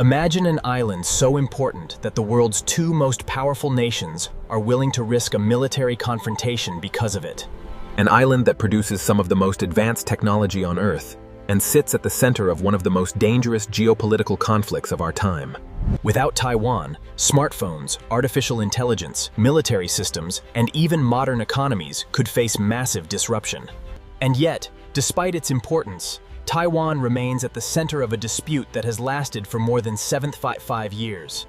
Imagine an island so important that the world's two most powerful nations are willing to risk a military confrontation because of it. An island that produces some of the most advanced technology on Earth and sits at the center of one of the most dangerous geopolitical conflicts of our time. Without Taiwan, smartphones, artificial intelligence, military systems, and even modern economies could face massive disruption. And yet, despite its importance, Taiwan remains at the center of a dispute that has lasted for more than 75 years.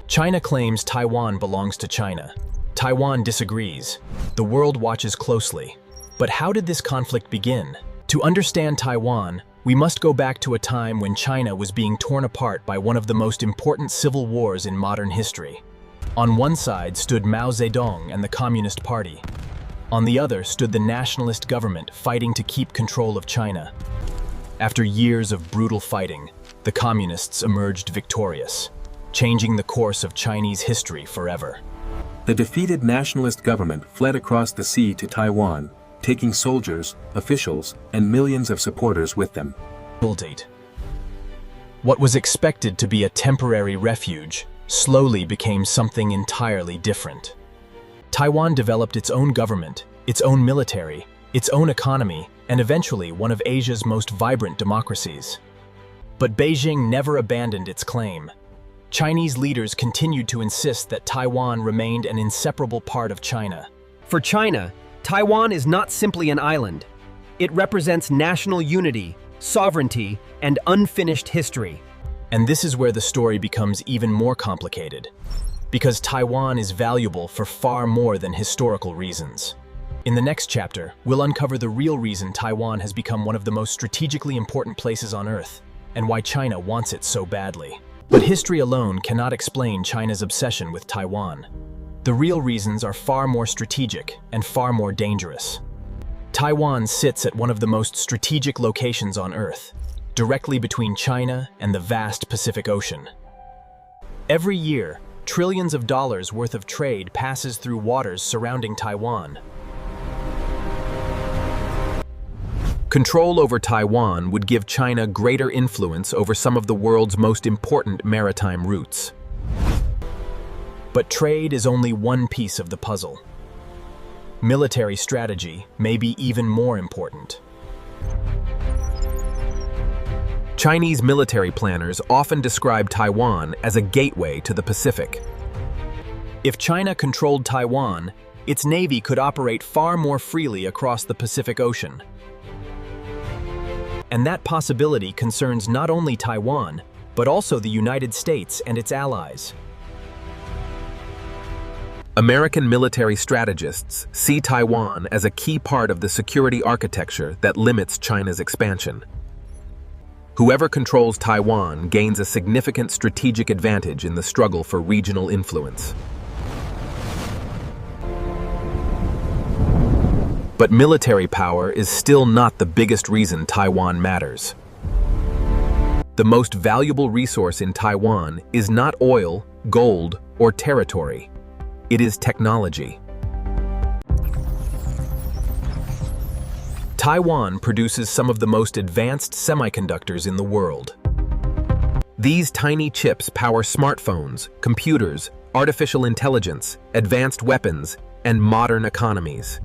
China claims Taiwan belongs to China. Taiwan disagrees. The world watches closely. But how did this conflict begin? To understand Taiwan, we must go back to a time when China was being torn apart by one of the most important civil wars in modern history. On one side stood Mao Zedong and the Communist Party. On the other stood the nationalist government fighting to keep control of China. After years of brutal fighting, the Communists emerged victorious, changing the course of Chinese history forever. The defeated nationalist government fled across the sea to Taiwan, taking soldiers, officials, and millions of supporters with them. What was expected to be a temporary refuge slowly became something entirely different. Taiwan developed its own government, its own military, its own economy, and eventually one of Asia's most vibrant democracies. But Beijing never abandoned its claim. Chinese leaders continued to insist that Taiwan remained an inseparable part of China. For China, Taiwan is not simply an island. It represents national unity, sovereignty, and unfinished history. And this is where the story becomes even more complicated, because Taiwan is valuable for far more than historical reasons. In the next chapter, we'll uncover the real reason Taiwan has become one of the most strategically important places on Earth, and why China wants it so badly. But history alone cannot explain China's obsession with Taiwan. The real reasons are far more strategic and far more dangerous. Taiwan sits at one of the most strategic locations on Earth, directly between China and the vast Pacific Ocean. Every year, trillions of dollars worth of trade passes through waters surrounding Taiwan. Control over Taiwan would give China greater influence over some of the world's most important maritime routes. But trade is only one piece of the puzzle. Military strategy may be even more important. Chinese military planners often describe Taiwan as a gateway to the Pacific. If China controlled Taiwan, its navy could operate far more freely across the Pacific Ocean. And that possibility concerns not only Taiwan, but also the United States and its allies. American military strategists see Taiwan as a key part of the security architecture that limits China's expansion. Whoever controls Taiwan gains a significant strategic advantage in the struggle for regional influence. But military power is still not the biggest reason Taiwan matters. The most valuable resource in Taiwan is not oil, gold, or territory. It is technology. Taiwan produces some of the most advanced semiconductors in the world. These tiny chips power smartphones, computers, artificial intelligence, advanced weapons, and modern economies.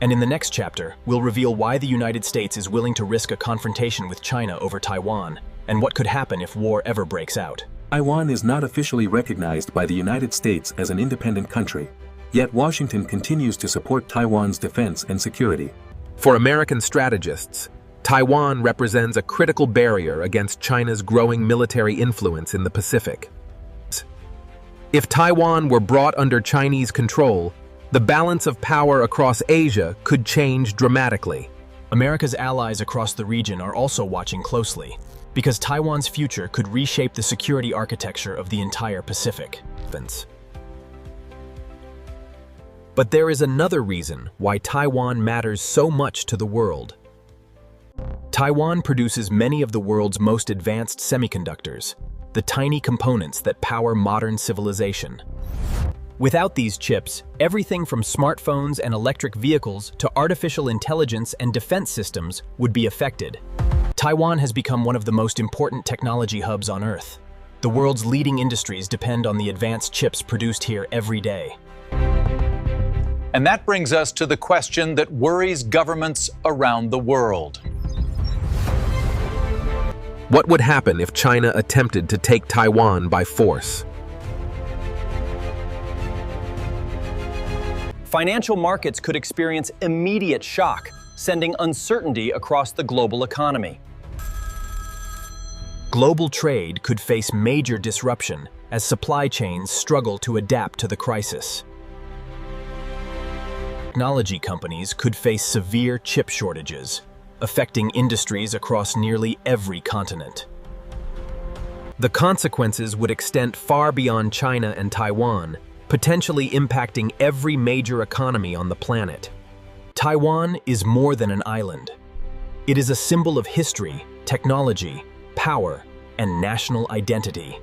And in the next chapter, we'll reveal why the United States is willing to risk a confrontation with China over Taiwan, and what could happen if war ever breaks out. Taiwan is not officially recognized by the United States as an independent country, yet Washington continues to support Taiwan's defense and security. For American strategists, Taiwan represents a critical barrier against China's growing military influence in the Pacific. If Taiwan were brought under Chinese control, the balance of power across Asia could change dramatically. America's allies across the region are also watching closely, because Taiwan's future could reshape the security architecture of the entire Pacific. But there is another reason why Taiwan matters so much to the world. Taiwan produces many of the world's most advanced semiconductors, the tiny components that power modern civilization. Without these chips, everything from smartphones and electric vehicles to artificial intelligence and defense systems would be affected. Taiwan has become one of the most important technology hubs on Earth. The world's leading industries depend on the advanced chips produced here every day. And that brings us to the question that worries governments around the world. What would happen if China attempted to take Taiwan by force? Financial markets could experience immediate shock, sending uncertainty across the global economy. Global trade could face major disruption as supply chains struggle to adapt to the crisis. Technology companies could face severe chip shortages, affecting industries across nearly every continent. The consequences would extend far beyond China and Taiwan, potentially impacting every major economy on the planet. Taiwan is more than an island. It is a symbol of history, technology, power, and national identity.